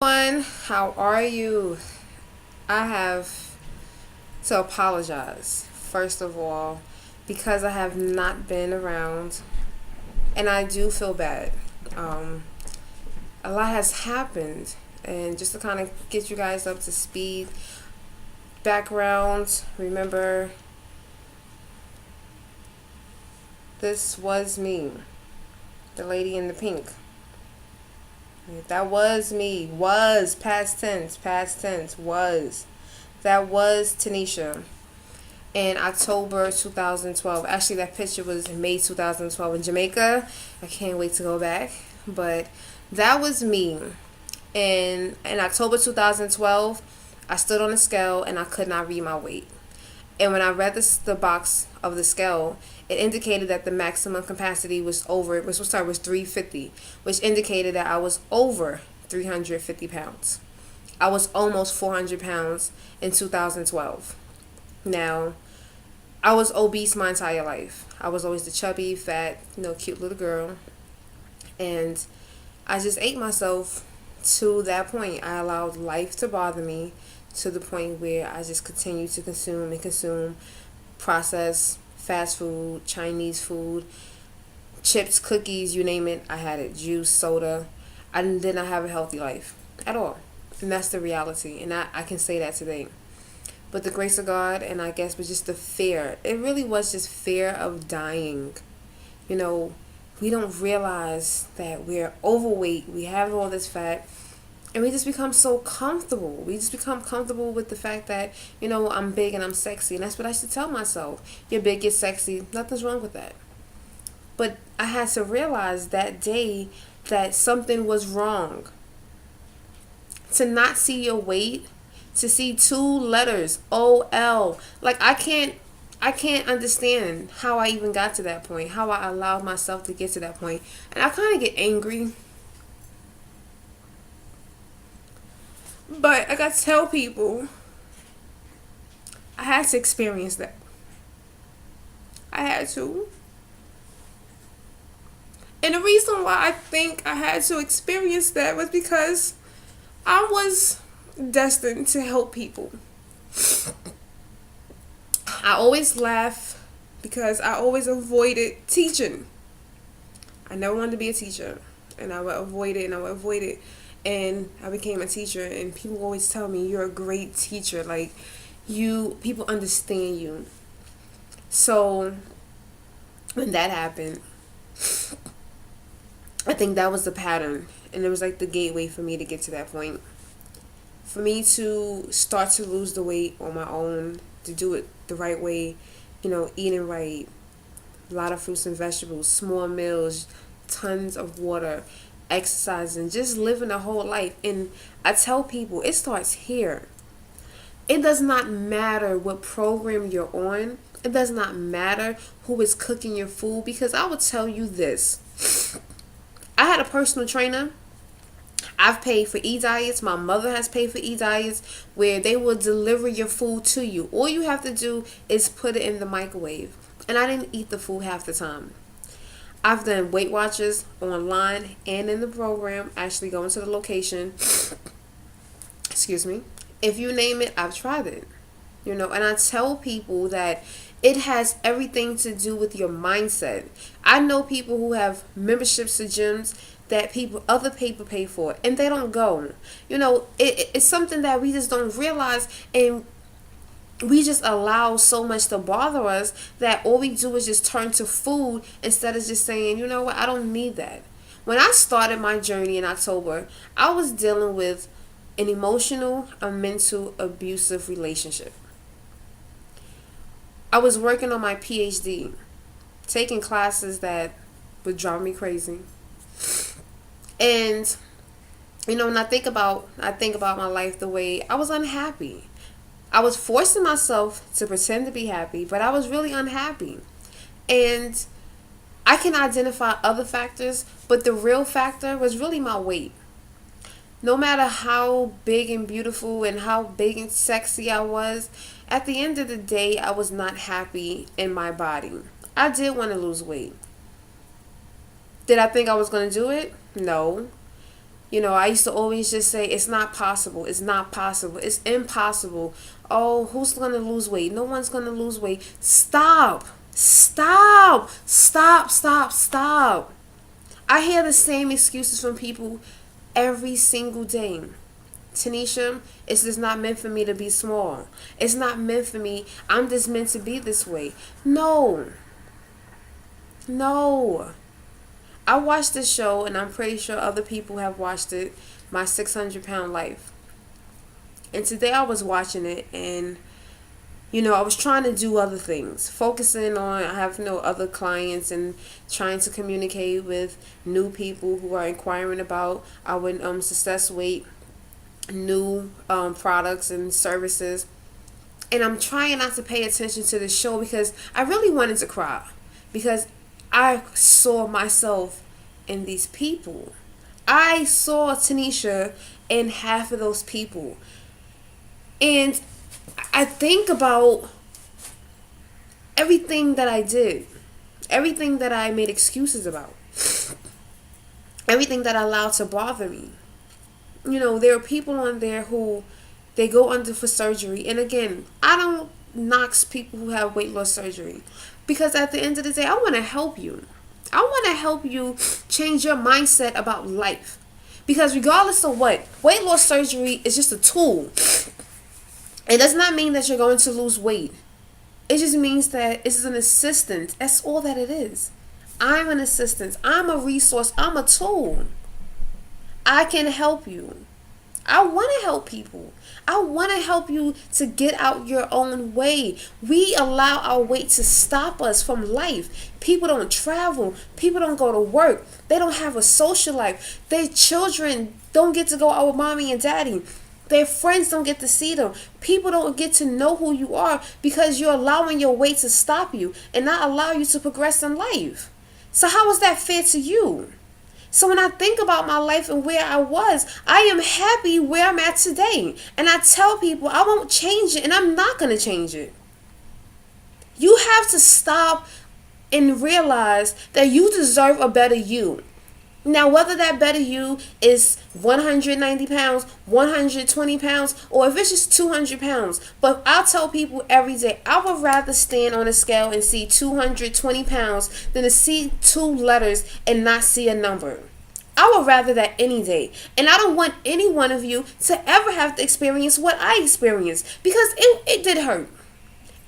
Everyone, how are you? I have to apologize, first of all, because I have not been around and I do feel bad. Um, a lot has happened, and just to kind of get you guys up to speed, background, remember, this was me, the lady in the pink. That was me. Was past tense, past tense, was. That was Tanisha in October 2012. Actually, that picture was in May 2012 in Jamaica. I can't wait to go back. But that was me. And in October 2012, I stood on a scale and I could not read my weight. And when I read the box of the scale, it indicated that the maximum capacity was over. It was 350, which indicated that I was over 350 pounds. I was almost 400 pounds in 2012. Now, I was obese my entire life. I was always the chubby, fat, cute little girl. And I just ate myself to that point. I allowed life to bother me to the point where I just continued to consume and consume processed fast food, Chinese food, chips, cookies, you name it. I had it. Juice, soda. I did not have a healthy life at all. And that's the reality. And I can say that today. But the grace of God, and I guess was just the fear. It really was just fear of dying. You know, we don't realize that we're overweight. We have all this fat. And we just become so comfortable. We just become comfortable with the fact that, I'm big and I'm sexy. And that's what I should tell myself. You're big, you're sexy. Nothing's wrong with that. But I had to realize that day that something was wrong. To not see your weight, to see two letters, OL. Like I can't understand how I even got to that point, how I allowed myself to get to that point. And I kind of get angry. But I got to tell people, I had to experience that. I had to. And the reason why I think I had to experience that was because I was destined to help people. I always laugh because I always avoided teaching. I never wanted to be a teacher. And I would avoid it and I would avoid it. And I became a teacher, and people always tell me you're a great teacher. Like, people understand you. So when that happened, I think that was the pattern, and it was like the gateway for me to get to that point. For me to start to lose the weight on my own, to do it the right way, eating right, a lot of fruits and vegetables, small meals, tons of water, exercising, just living a whole life. And I tell people it starts here. It does not matter what program you're on. It does not matter who is cooking your food, because I will tell you this. I had a personal trainer. I've paid for e-diets. My mother has paid for e-diets where they will deliver your food to you. All you have to do is put it in the microwave. And I didn't eat the food half the time. I've done Weight Watchers online and in the program, actually going to the location. Excuse me. If you name it, I've tried it. And I tell people that it has everything to do with your mindset. I know people who have memberships to gyms that other people pay for, and they don't go. It's something that we just don't realize, and we just allow so much to bother us that all we do is just turn to food instead of just saying, you know what, I don't need that. When I started my journey in October, I was dealing with an emotional, a mental, abusive relationship. I was working on my PhD, taking classes that would drive me crazy. And when I think about my life the way I was unhappy. I was forcing myself to pretend to be happy, but I was really unhappy. And I can identify other factors, but the real factor was really my weight. No matter how big and beautiful and how big and sexy I was, at the end of the day, I was not happy in my body. I did want to lose weight. Did I think I was going to do it? No. I used to always just say, it's not possible. It's not possible. It's impossible. Oh, who's going to lose weight? No one's going to lose weight. Stop. Stop. Stop. Stop. Stop. I hear the same excuses from people every single day. Tanisha, it's just not meant for me to be small. It's not meant for me. I'm just meant to be this way. No. No. I watched this show, and I'm pretty sure other people have watched it, My 600-Pound Life. And today I was watching it, and I was trying to do other things, focusing on, I have other clients, and trying to communicate with new people who are inquiring about our Success Weight new products and services. And I'm trying not to pay attention to the show because I really wanted to cry, because I saw myself in these people. I saw Tanisha in half of those people. And I think about everything that I did, everything that I made excuses about, everything that I allowed to bother me. There are people on there who they go under for surgery. And again, I don't knock people who have weight loss surgery, because at the end of the day, I want to help you. I want to help you change your mindset about life. Because regardless of what, weight loss surgery is just a tool. It does not mean that you're going to lose weight. It just means that it's an assistant. That's all that it is. I'm an assistant. I'm a resource. I'm a tool. I can help you. I want to help people. I want to help you to get out your own way. We allow our weight to stop us from life. People don't travel. People don't go to work. They don't have a social life. Their children don't get to go out with mommy and daddy. Their friends don't get to see them. People don't get to know who you are because you're allowing your weight to stop you and not allow you to progress in life. So how is that fair to you? So when I think about my life and where I was, I am happy where I'm at today. And I tell people I won't change it, and I'm not going to change it. You have to stop and realize that you deserve a better you. Now, whether that better you is 190 pounds, 120 pounds, or if it's just 200 pounds. But I'll tell people every day, I would rather stand on a scale and see 220 pounds than to see 2 letters and not see a number. I would rather that any day. And I don't want any one of you to ever have to experience what I experienced, because it did hurt.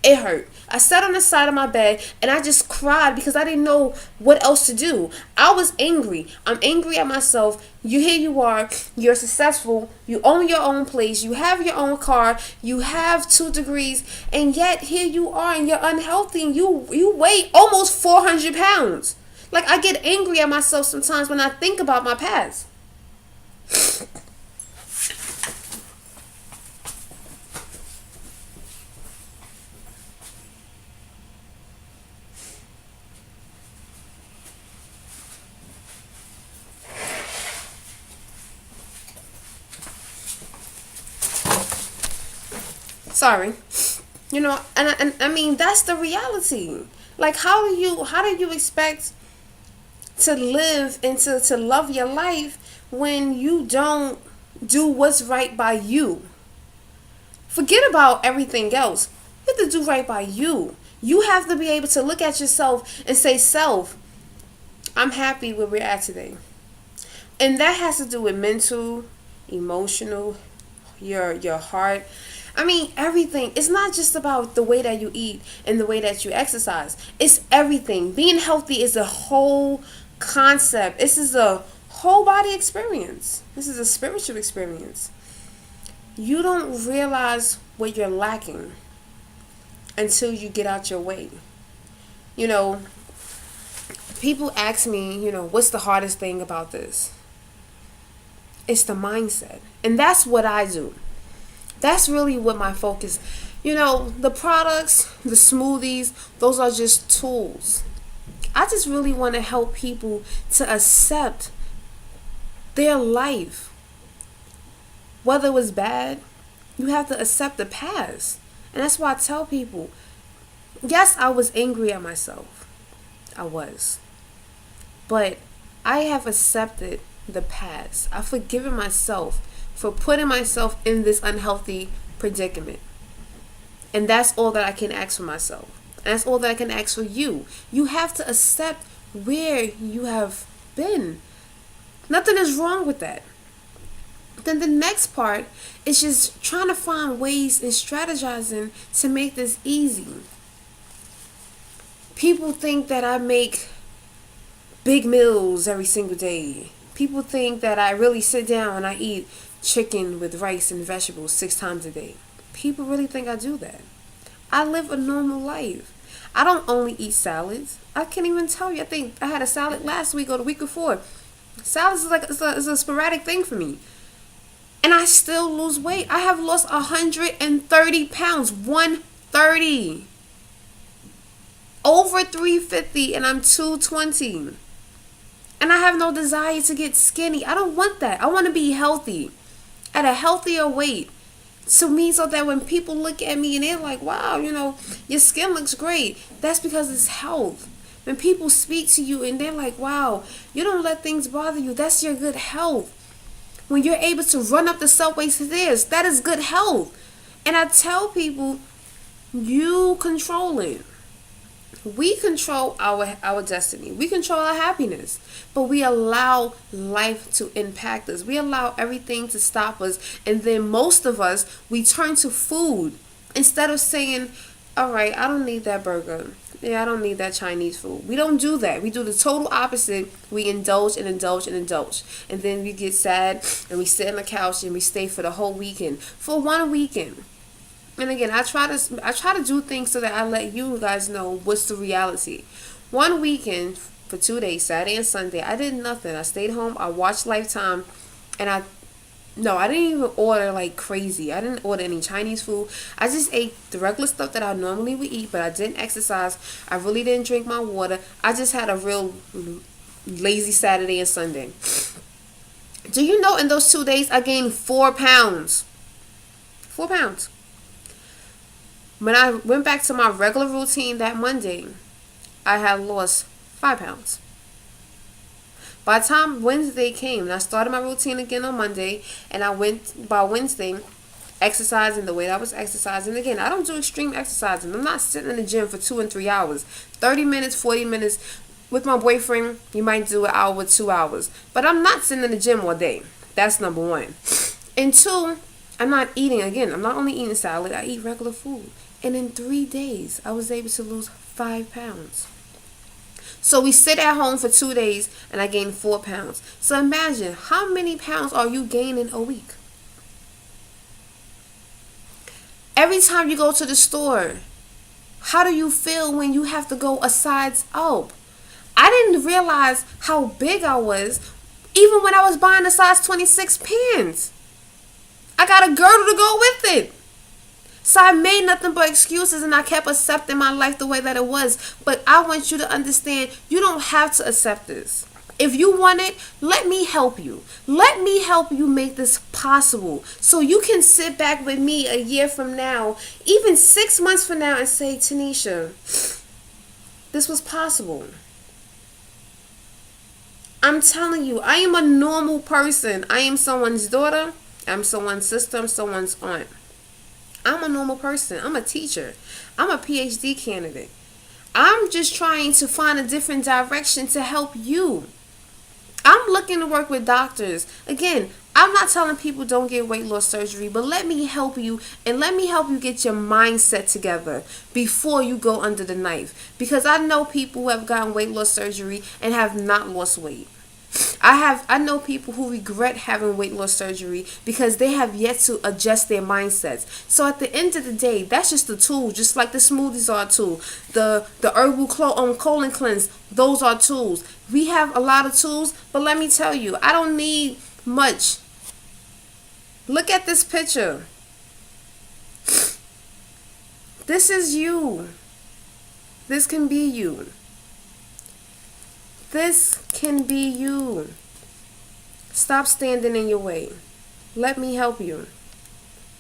It hurt. I sat on the side of my bed and I just cried because I didn't know what else to do. I was angry. I'm angry at myself. Here you are. You're successful. You own your own place. You have your own car. You have 2 degrees. And yet here you are and you're unhealthy and you weigh almost 400 pounds. Like, I get angry at myself sometimes when I think about my past. Sorry. And I mean, that's the reality. Like, how do you expect to live and to love your life when you don't do what's right by you? Forget about everything else. You have to do right by you. You have to be able to look at yourself and say, self, I'm happy where we're at today. And that has to do with mental, emotional, your heart. I mean, everything. It's not just about the way that you eat and the way that you exercise. It's everything. Being healthy is a whole concept. This is a whole body experience. This is a spiritual experience. You don't realize what you're lacking until you get out your way. People ask me, what's the hardest thing about this? It's the mindset. And that's what I do. That's really what my focus. The products, the smoothies, those are just tools. I just really want to help people to accept their life. Whether it was bad, you have to accept the past. And that's why I tell people, yes, I was angry at myself. I was. But I have accepted the past. I've forgiven myself for putting myself in this unhealthy predicament. And that's all that I can ask for myself. And that's all that I can ask for you. You have to accept where you have been. Nothing is wrong with that. Then the next part is just trying to find ways and strategizing to make this easy. People think that I make big meals every single day. People think that I really sit down and I eat chicken with rice and vegetables 6 times a day. People really think I do that. I live a normal life. I don't only eat salads. I can't even tell you. I think I had a salad last week or the week before. Salads is like it's a sporadic thing for me. And I still lose weight. I have lost 130 pounds. 130. Over 350 and I'm 220. And I have no desire to get skinny. I don't want that. I want to be healthy. At a healthier weight. To me, so that when people look at me and they're like, wow, your skin looks great. That's because it's health. When people speak to you and they're like, wow, you don't let things bother you. That's your good health. When you're able to run up the subway stairs, that is good health. And I tell people, you control it. We control our destiny. We control our happiness. But we allow life to impact us. We allow everything to stop us. And then most of us, we turn to food. Instead of saying, all right, I don't need that burger. Yeah, I don't need that Chinese food. We don't do that. We do the total opposite. We indulge and indulge and indulge. And then we get sad and we sit on the couch and we stay for the whole weekend. For one weekend. And again, I try to do things so that I let you guys know what's the reality. One weekend for 2 days, Saturday and Sunday, I did nothing. I stayed home. I watched Lifetime, and I didn't even order like crazy. I didn't order any Chinese food. I just ate the regular stuff that I normally would eat, but I didn't exercise. I really didn't drink my water. I just had a real lazy Saturday and Sunday. Do you know in those 2 days I gained 4 pounds? 4 pounds. When I went back to my regular routine that Monday, I had lost 5 pounds. By the time Wednesday came, and I started my routine again on Monday, and I went by Wednesday exercising the way that I was exercising. Again, I don't do extreme exercising. I'm not sitting in the gym for 2 and 3 hours. 30 minutes, 40 minutes. With my boyfriend, you might do an hour, 2 hours. But I'm not sitting in the gym all day. That's number one. And two, I'm not eating, again, I'm not only eating salad, I eat regular food. And in 3 days, I was able to lose 5 pounds. So we sit at home for 2 days and I gained 4 pounds. So imagine, how many pounds are you gaining a week? Every time you go to the store, how do you feel when you have to go a size up? I didn't realize how big I was even when I was buying a size 26 pants. I got a girdle to go with it. So I made nothing but excuses and I kept accepting my life the way that it was. But I want you to understand, you don't have to accept this. If you want it, let me help you. Let me help you make this possible. So you can sit back with me a year from now, even 6 months from now, and say, Tanisha, this was possible. I'm telling you, I am a normal person. I am someone's daughter. I'm someone's sister. I'm someone's aunt. I'm a normal person. I'm a teacher. I'm a PhD candidate. I'm just trying to find a different direction to help you. I'm looking to work with doctors. Again, I'm not telling people don't get weight loss surgery, but let me help you and let me help you get your mindset together before you go under the knife. Because I know people who have gotten weight loss surgery and have not lost weight. I know people who regret having weight loss surgery because they have yet to adjust their mindsets. So at the end of the day, that's just a tool, just like the smoothies are a tool. The herbal colon cleanse, those are tools. We have a lot of tools, but let me tell you, I don't need much. Look at this picture. This is you. This can be you. This can be you. Stop standing in your way. Let me help you.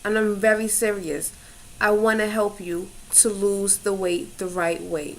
And I'm very serious. I want to help you to lose the weight the right way.